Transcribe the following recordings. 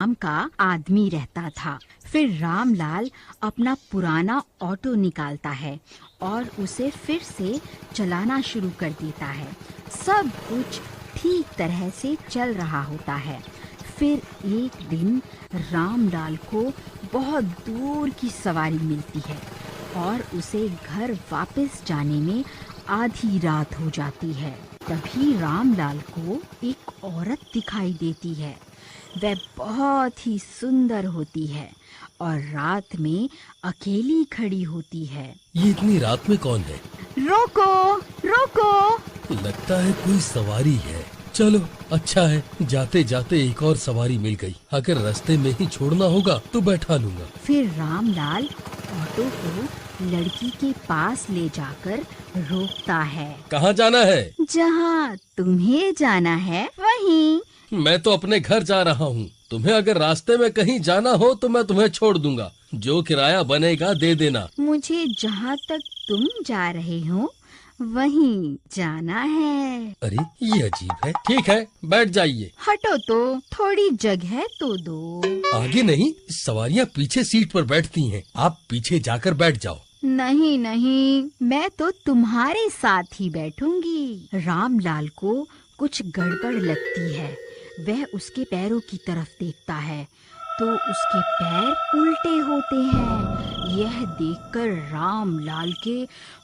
नाम का आदमी रहता था। फिर रामलाल अपना पुराना ऑटो निकालता है और उसे फिर से चलाना शुरू कर देता है। सब कुछ ठीक तरह से चल रहा होता है। फिर एक दिन रामलाल को बहुत दूर की सवारी मिलती है और उसे घर वापस जाने में आधी रात हो जाती है। तभी रामलाल को एक औरत दिखाई देती है। वह बहुत ही सुंदर होती है और रात में अकेली खड़ी होती है। ये इतनी रात में कौन है? रोको रोको! लगता है कोई सवारी है। चलो अच्छा है, जाते जाते एक और सवारी मिल गई। अगर रास्ते में ही छोड़ना होगा तो बैठा लूंगा। फिर रामलाल ऑटो को लड़की के पास ले जाकर रोकता है। कहाँ जाना है? जहाँ तुम्हें जाना है वहीं। मैं तो अपने घर जा रहा हूँ। तुम्हें अगर रास्ते में कहीं जाना हो तो मैं तुम्हें छोड़ दूंगा। जो किराया बनेगा दे देना। मुझे जहाँ तक तुम जा रहे हो वहीं जाना है। अरे ये अजीब है। ठीक है, बैठ जाइए। हटो तो, थोड़ी जगह तो दो। आगे नहीं, सवारियाँ पीछे सीट पर बैठती हैं। आप पीछे जाकर बैठ जाओ। नहीं नहीं, मैं तो तुम्हारे साथ ही बैठूंगी। रामलाल को कुछ गड़बड़ लगती है। वह उसके पैरों की तरफ देखता है तो उसके पैर उल्टे होते हैं। यह देखकर रामलाल के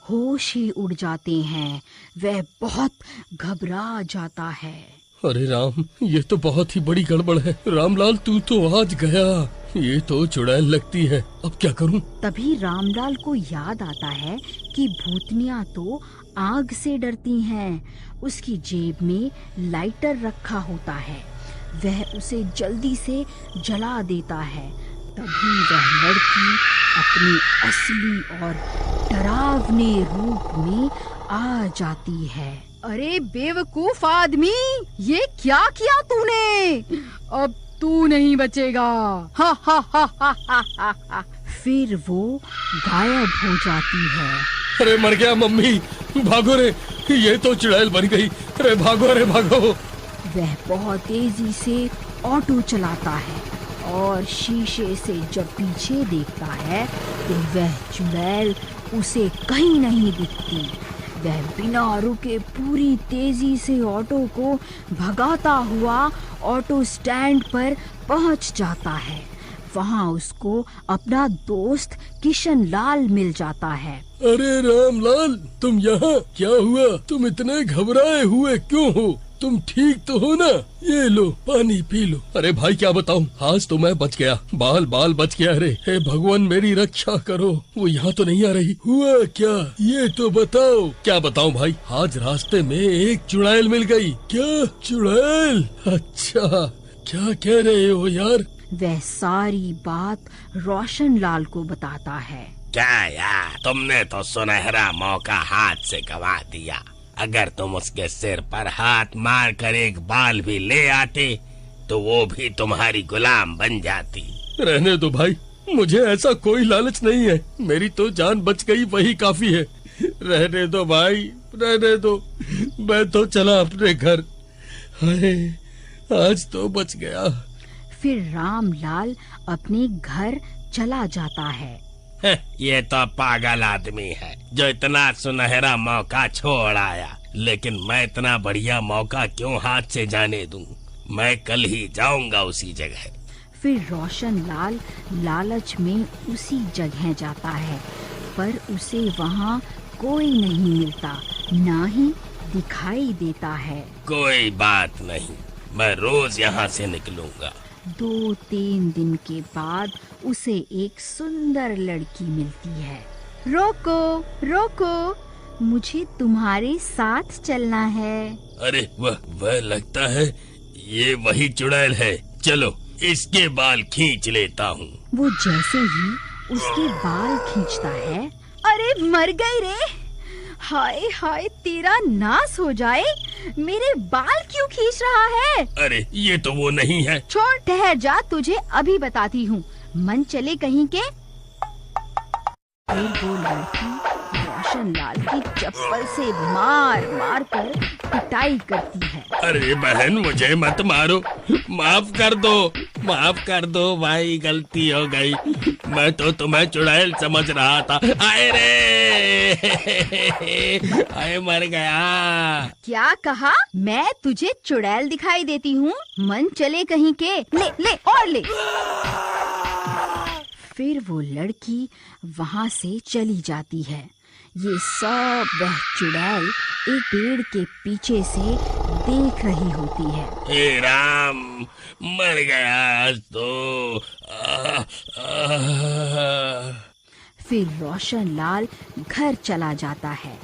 होश ही उड़ जाते हैं। वह बहुत घबरा जाता है। अरे राम, ये तो बहुत ही बड़ी गड़बड़ है। रामलाल तू तो आज गया। ये तो चुड़ैल लगती है। अब क्या करूं? तभी रामलाल को याद आता है कि भूतनियाँ तो आग से डरती हैं। उसकी जेब में लाइटर रखा होता है। वह उसे जल्दी से जला देता है। तभी वह लड़की अपने असली और डरावने रूप में आ जाती है। अरे बेवकूफ आदमी, ये क्या किया तूने? अब तू नहीं बचेगा। हा हा हा हा हा हा हा। फिर वो गायब हो जाती है। अरे मर गया मम्मी, भागो रे, ये तो चुड़ैल बन गई। अरे भागो रे भागो। वह बहुत तेजी से ऑटो चलाता है और शीशे से जब पीछे देखता है तो वह चुड़ैल उसे कहीं नहीं दिखती। वह बिना रुके पूरी तेजी से ऑटो को भगाता हुआ ऑटो स्टैंड पर पहुंच जाता है। वहां उसको अपना दोस्त किशन लाल मिल जाता है। अरे रामलाल, तुम यहाँ? क्या हुआ? तुम इतने घबराए हुए क्यों हो? तुम ठीक तो हो ना? ये लो पानी पी लो। अरे भाई क्या बताऊं, आज तो मैं बच गया। बाल बाल बच गया। अरे हे भगवान मेरी रक्षा करो। वो यहाँ तो नहीं आ रही। हुआ क्या ये तो बताओ। क्या बताऊं भाई, आज रास्ते में एक चुड़ैल मिल गई। क्या चुड़ैल? अच्छा, क्या कह रहे हो यार? वह सारी बात रोशन लाल को बताता है। क्या यार, तुमने तो सुनहरा मौका हाथ से गवा दिया। अगर तुम उसके सिर पर हाथ मार कर एक बाल भी ले आते तो वो भी तुम्हारी गुलाम बन जाती। रहने दो भाई, मुझे ऐसा कोई लालच नहीं है। मेरी तो जान बच गई, वही काफी है। रहने दो भाई, रहने दो। मैं तो चला अपने घर। हाय, आज तो बच गया। फिर रामलाल अपने घर चला जाता है। ये तो पागल आदमी है जो इतना सुनहरा मौका छोड़ आया। लेकिन मैं इतना बढ़िया मौका क्यों हाथ से जाने दूं? मैं कल ही जाऊंगा उसी जगह। फिर रोशन लाल लालच में उसी जगह जाता है, पर उसे वहाँ कोई नहीं मिलता, ना ही दिखाई देता है। कोई बात नहीं, मैं रोज यहाँ से निकलूंगा। 2-3 दिन के बाद उसे एक सुंदर लड़की मिलती है। रोको रोको, मुझे तुम्हारे साथ चलना है। अरे वह लगता है ये वही चुड़ैल है। चलो इसके बाल खींच लेता हूँ। वो जैसे ही उसके बाल खींचता है, अरे मर गई रे। हाय हाय, तेरा नाश हो जाए। मेरे बाल क्यों खींच रहा है? अरे ये तो वो नहीं है। छोड़, ठहर जा, तुझे अभी बताती हूँ। मन चले कहीं के। फिर वो लड़की रोशन लाल की चप्पल से मार मार कर पिटाई करती है। अरे बहन, मुझे मत मारो, माफ कर दो भाई, गलती हो गई। मैं तो तुम्हें चुड़ैल समझ रहा था। आए रे आए, मर गया। क्या कहा? मैं तुझे चुड़ैल दिखाई देती हूँ? मन चले कहीं के। ले ले और ले। फिर वो लड़की वहाँ से चली जाती है। ये सब वह चुड़ैल एक पेड़ के पीछे से देख रही होती है। हे राम, मर गया आज तो। फिर रोशन लाल घर चला जाता है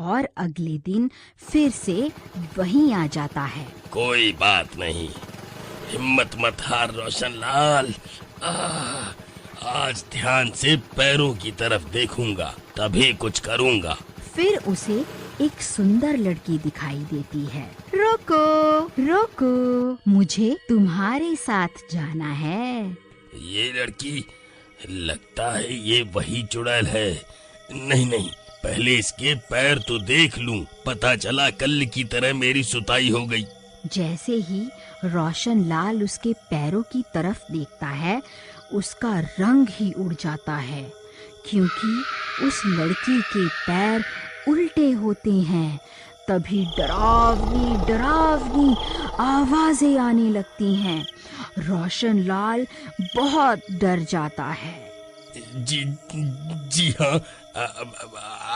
और अगले दिन फिर से वहीं आ जाता है। कोई बात नहीं, हिम्मत मत हार रोशन लाल। आज ध्यान से पैरों की तरफ देखूंगा, तभी कुछ करूंगा। फिर उसे एक सुंदर लड़की दिखाई देती है। रोको रोको, मुझे तुम्हारे साथ जाना है। ये लड़की, लगता है ये वही चुड़ैल है। नहीं, पहले इसके पैर तो देख लूं, पता चला कल की तरह मेरी सुताई हो गई। जैसे ही रोशन लाल उसके पैरों की तरफ देखता है, उसका रंग ही उड़ जाता है, क्योंकि उस लड़की के पैर उल्टे होते हैं। तभी डरावनी डरावनी आवाजें आने लगती हैं। रोशन लाल बहुत डर जाता है। जी हाँ,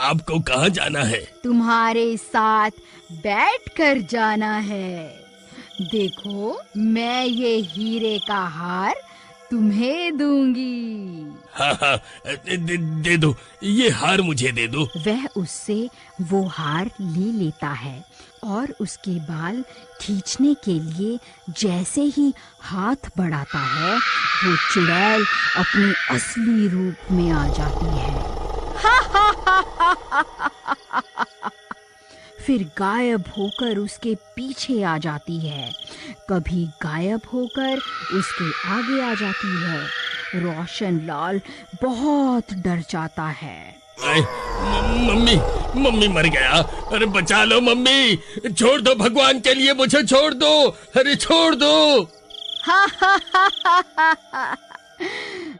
आपको कहाँ जाना है? तुम्हारे साथ बैठकर जाना है। देखो, मैं ये हीरे का हार तुम्हें दूंगी। हाँ, दे दो, ये हार मुझे दे दो। वह उससे वो हार ले लेता है और उसके बाल खींचने के लिए जैसे ही हाथ बढ़ाता है, वो चुड़ैल अपने असली रूप में आ जाती है। फिर गायब होकर उसके पीछे आ जाती है, कभी गायब होकर उसके आगे आ जाती है। रोशन लाल बहुत डर जाता है। मम्मी मर गया। अरे बचा लो मम्मी, छोड़ दो, भगवान के लिए मुझे छोड़ दो। अरे छोड़ दो।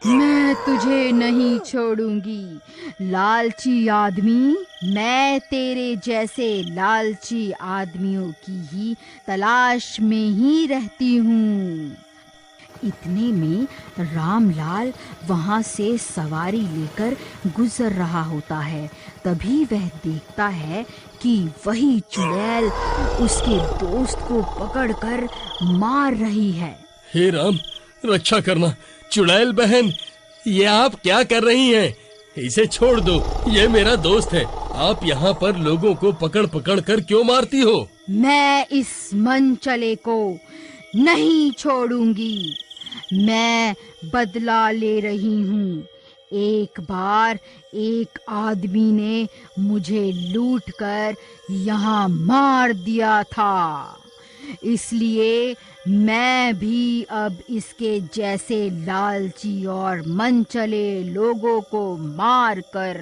मैं तुझे नहीं छोड़ूंगी लालची आदमी। मैं तेरे जैसे लालची आदमियों की ही तलाश में ही रहती हूँ। इतने में रामलाल वहाँ से सवारी लेकर गुजर रहा होता है। तभी वह देखता है कि वही चुड़ैल उसके दोस्त को पकड़कर मार रही है। हे राम, रक्षा करना। चुड़ैल बहन, ये आप क्या कर रही हैं? इसे छोड़ दो, ये मेरा दोस्त है। आप यहाँ पर लोगों को पकड़ पकड़ कर क्यों मारती हो? मैं इस मनचले को नहीं छोड़ूंगी। मैं बदला ले रही हूँ। एक बार एक आदमी ने मुझे लूटकर यहाँ मार दिया था, इसलिए मैं भी अब इसके जैसे लालची और मनचले लोगों को मार कर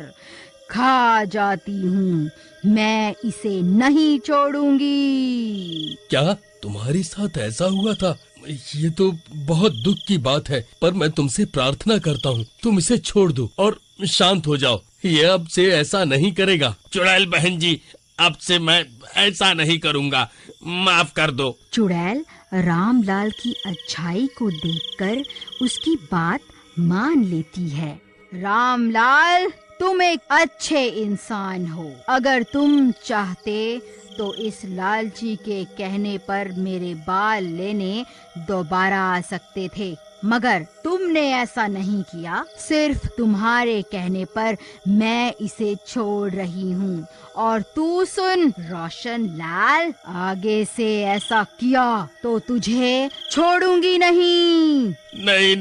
खा जाती हूँ। मैं इसे नहीं छोड़ूंगी। क्या तुम्हारे साथ ऐसा हुआ था? ये तो बहुत दुख की बात है, पर मैं तुमसे प्रार्थना करता हूँ, तुम इसे छोड़ दो और शांत हो जाओ। ये अब से ऐसा नहीं करेगा। चुड़ैल बहन जी, अब से मैं ऐसा नहीं करूँगा, माफ कर दो। चुड़ैल रामलाल की अच्छाई को देखकर उसकी बात मान लेती है। रामलाल, तुम एक अच्छे इंसान हो। अगर तुम चाहते तो इस लालची के कहने पर मेरे बाल लेने दोबारा आ सकते थे, मगर तुमने ऐसा नहीं किया। सिर्फ तुम्हारे कहने पर मैं इसे छोड़ रही हूँ। और तू सुन रोशन लाल, आगे से ऐसा किया तो तुझे छोड़ूंगी नहीं। नहीं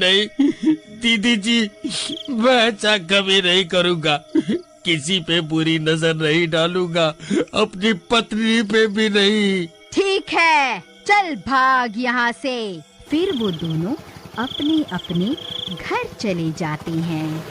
दीदी जी, मैं ऐसा कभी नहीं करूँगा। किसी पे बुरी नजर नहीं डालूंगा, अपनी पत्नी पे भी नहीं। ठीक है, चल भाग यहाँ से। फिर वो दोनों अपने अपने घर चले जाते हैं।